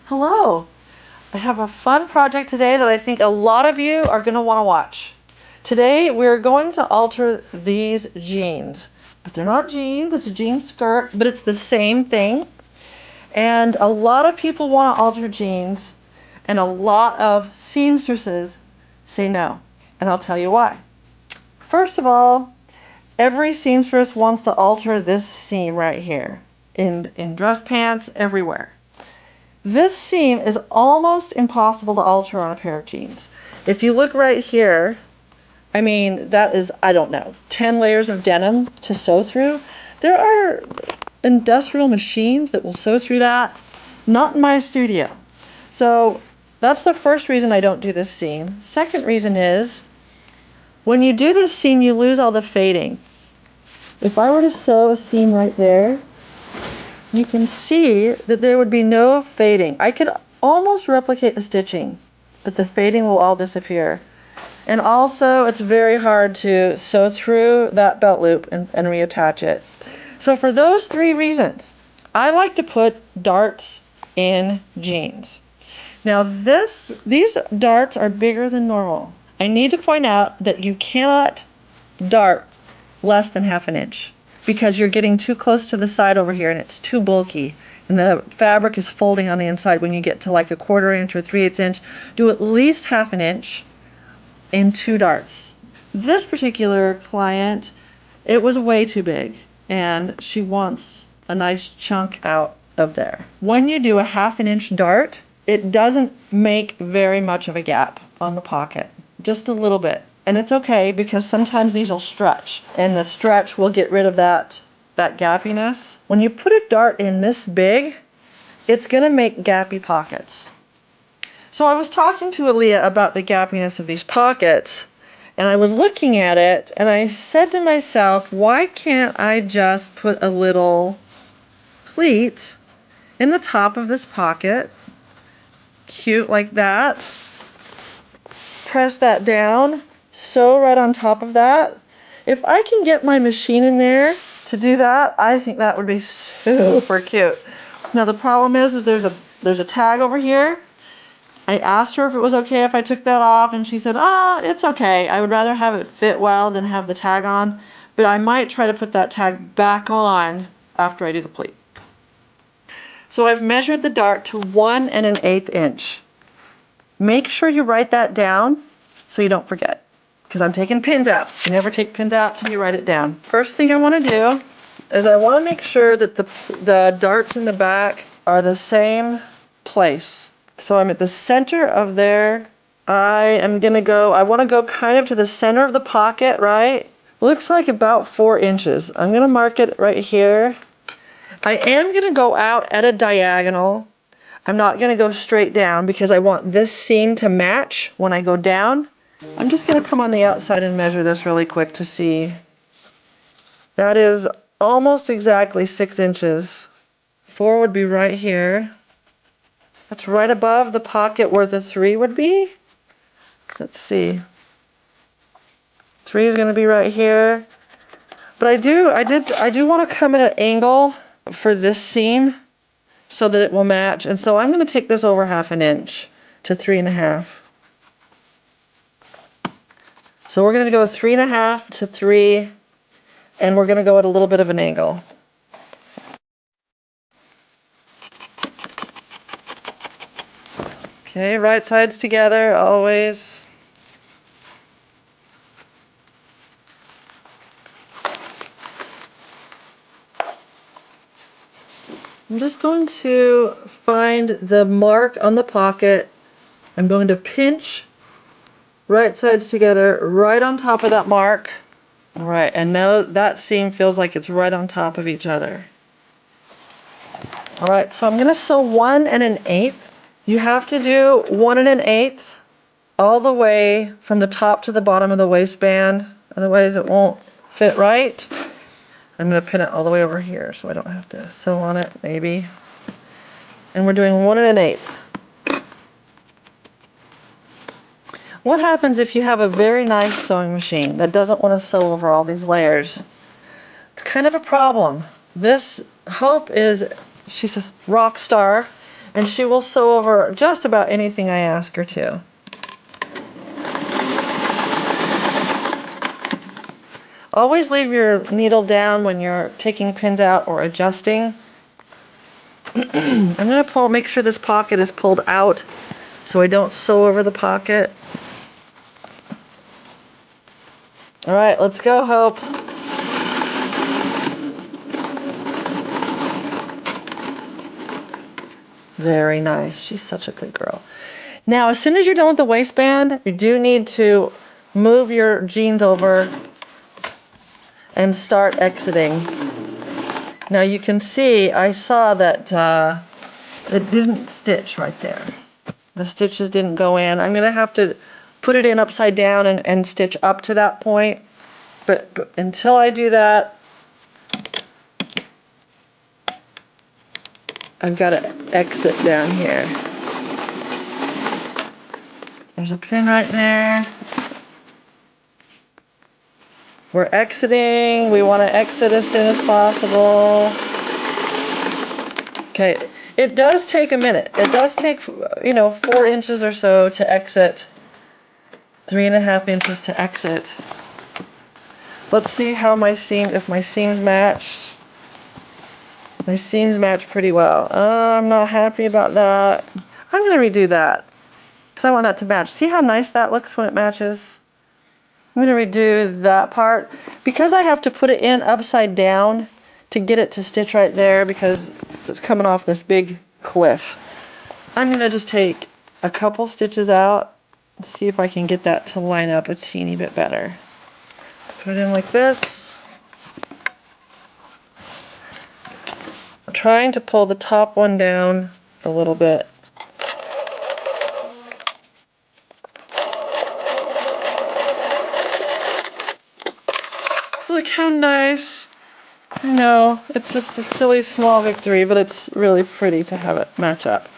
Hello! I have a fun project today that I think a lot of you are going to want to watch. Today we're going to alter these jeans. But they're not jeans, it's a jean skirt, but it's the same thing. And a lot of people want to alter jeans, and a lot of seamstresses say no. And I'll tell you why. First of all, every seamstress wants to alter this seam right here. In dress pants, everywhere. This seam is almost impossible to alter on a pair of jeans. If you look right here, I mean, that is, I don't know, 10 layers of denim to sew through. There are industrial machines that will sew through that. Not in my studio. So that's the first reason I don't do this seam. Second reason is, when you do this seam, you lose all the fading. If I were to sew a seam right there, you can see that there would be no fading. I could almost replicate the stitching, but the fading will all disappear. And also, it's very hard to sew through that belt loop and reattach it. So for those three reasons, I like to put darts in jeans. Now these darts are bigger than normal. I need to point out that you cannot dart less than 1/2 inch, because you're getting too close to the side over here and it's too bulky and the fabric is folding on the inside. When you get to like a 1/4 inch or 3/8 inch, do at least 1/2 inch in 2 darts. This particular client, it was way too big and she wants a nice chunk out of there. When you do a 1/2 inch dart, it doesn't make very much of a gap on the pocket, just a little bit. And it's okay, because sometimes these will stretch, and the stretch will get rid of that gappiness. When you put a dart in this big, it's gonna make gappy pockets. So I was talking to Aaliyah about the gappiness of these pockets, and I was looking at it, and I said to myself, why can't I just put a little pleat in the top of this pocket, cute like that, press that down, sew right on top of that. If I can get my machine in there to do that, I think that would be super cute. Now the problem is there's a tag over here. I asked her if it was okay if I took that off, and she said, it's okay. I would rather have it fit well than have the tag on, but I might try to put that tag back on after I do the pleat. So I've measured the dart to 1 1/8 inch. Make sure you write that down so you don't forget, because I'm taking pins out. You never take pins out till you write it down. First thing I want to do is I want to make sure that the darts in the back are the same place. So I'm at the center of there. I want to go kind of to the center of the pocket, right? Looks like about 4 inches. I'm going to mark it right here. I am going to go out at a diagonal. I'm not going to go straight down because I want this seam to match when I go down. I'm just going to come on the outside and measure this really quick to see. That is almost exactly 6 inches. 4 would be right here. That's right above the pocket where the 3 would be. Let's see. 3 is going to be right here. But I do want to come at an angle for this seam so that it will match. And so I'm going to take this over 1/2 inch to 3 1/2. So we're going to go 3 1/2 to 3, and we're going to go at a little bit of an angle. Okay, right sides together, always. I'm just going to find the mark on the pocket. I'm going to pinch right sides together, right on top of that mark. All right, and now that seam feels like it's right on top of each other. All right, so I'm going to sew 1 1/8. You have to do 1 1/8 all the way from the top to the bottom of the waistband, otherwise it won't fit right. I'm going to pin it all the way over here so I don't have to sew on it, maybe. And we're doing 1 1/8. What happens if you have a very nice sewing machine that doesn't want to sew over all these layers? It's kind of a problem. This Hope she's a rock star, And she will sew over just about anything I ask her to. Always leave your needle down when you're taking pins out or adjusting. I'm going to make sure this pocket is pulled out so I don't sew over the pocket. All right, let's go, Hope. Very nice. She's such a good girl. Now, as soon as you're done with the waistband, you do need to move your jeans over and start exiting. Now you can see I saw that it didn't stitch right there. The stitches didn't go in. I'm gonna have to put it in upside down and stitch up to that point. But until I do that, I've got to exit down here. There's a pin right there. We're exiting. We want to exit as soon as possible. Okay, it does take a minute. It does take, 4 inches or so to exit. 3.5 inches to exit. Let's see how if my seams matched. My seams match pretty well. I'm not happy about that. I'm gonna redo that because I want that to match. See how nice that looks when it matches? I'm gonna redo that part because I have to put it in upside down to get it to stitch right there because it's coming off this big cliff. I'm gonna just take a couple stitches out and see if I can get that to line up a teeny bit better. Put it in like this. I'm trying to pull the top one down a little bit. Look how nice. I know, it's just a silly small victory, but it's really pretty to have it match up.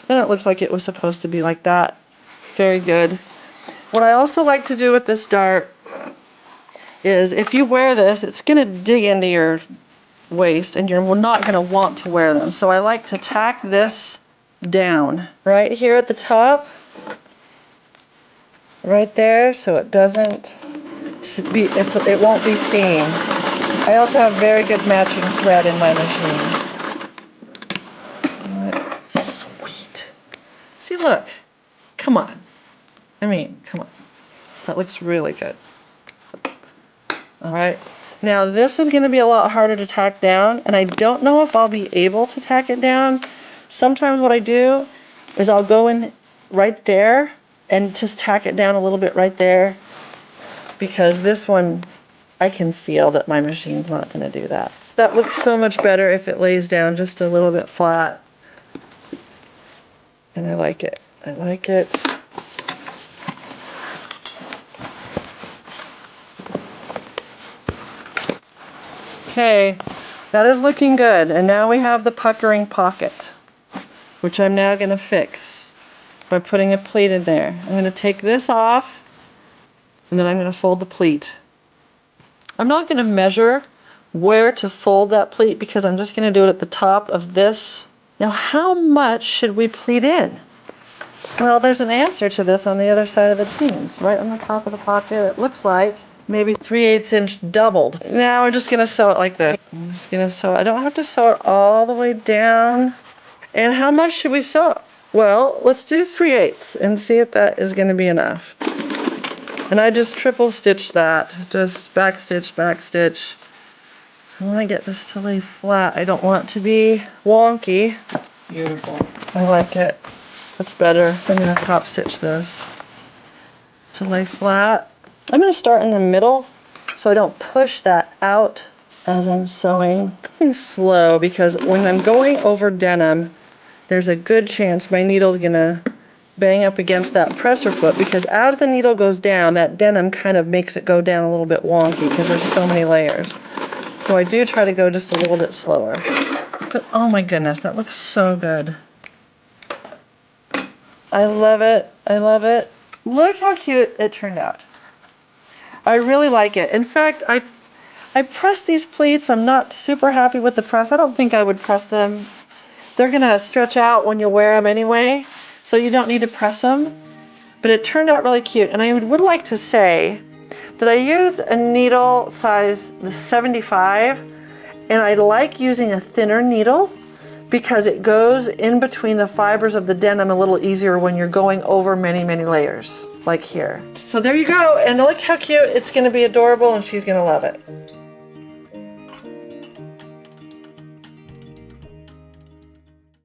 Then it looks like it was supposed to be like that. Very good. What I also like to do with this dart is if you wear this, it's going to dig into your waist and you're not going to want to wear them. So I like to tack this down right here at the top, right there, so it doesn't it won't be seen. I also have very good matching thread in my machine. Sweet. See, look. Come on. Come on. That looks really good. All right. Now this is going to be a lot harder to tack down, and I don't know if I'll be able to tack it down. Sometimes what I do is I'll go in right there and just tack it down a little bit right there, because this one I can feel that my machine's not going to do that. That looks so much better if it lays down just a little bit flat. And I like it. I like it. Okay, that is looking good. And now we have the puckering pocket, which I'm now going to fix by putting a pleat in there. I'm going to take this off, and then I'm going to fold the pleat. I'm not going to measure where to fold that pleat because I'm just going to do it at the top of this. Now, how much should we pleat in? Well, there's an answer to this on the other side of the jeans, right on the top of the pocket. It looks like maybe 3/8 inch doubled. Now we're just going to sew it like this. I'm just going to sew it. I don't have to sew it all the way down. And how much should we sew? Well, let's do 3/8 and see if that is going to be enough. And I just triple stitched that, just back stitch, back stitch. I want to get this to lay flat. I don't want it to be wonky. Beautiful. I like it. That's better. I'm going to top stitch this to lay flat. I'm going to start in the middle so I don't push that out as I'm sewing. Going slow because when I'm going over denim, there's a good chance my needle's going to bang up against that presser foot, because as the needle goes down, that denim kind of makes it go down a little bit wonky because there's so many layers. So I do try to go just a little bit slower. But oh my goodness, that looks so good. I love it. I love it. Look how cute it turned out. I really like it. In fact, I pressed these pleats. I'm not super happy with the press. I don't think I would press them they're gonna stretch out when you wear them anyway, so you don't need to press them. But it turned out really cute, and I would like to say that I used a needle size 75, and I like using a thinner needle because it goes in between the fibers of the denim a little easier when you're going over many, many layers, like here. So there you go, and look how cute. It's gonna be adorable, and she's gonna love it.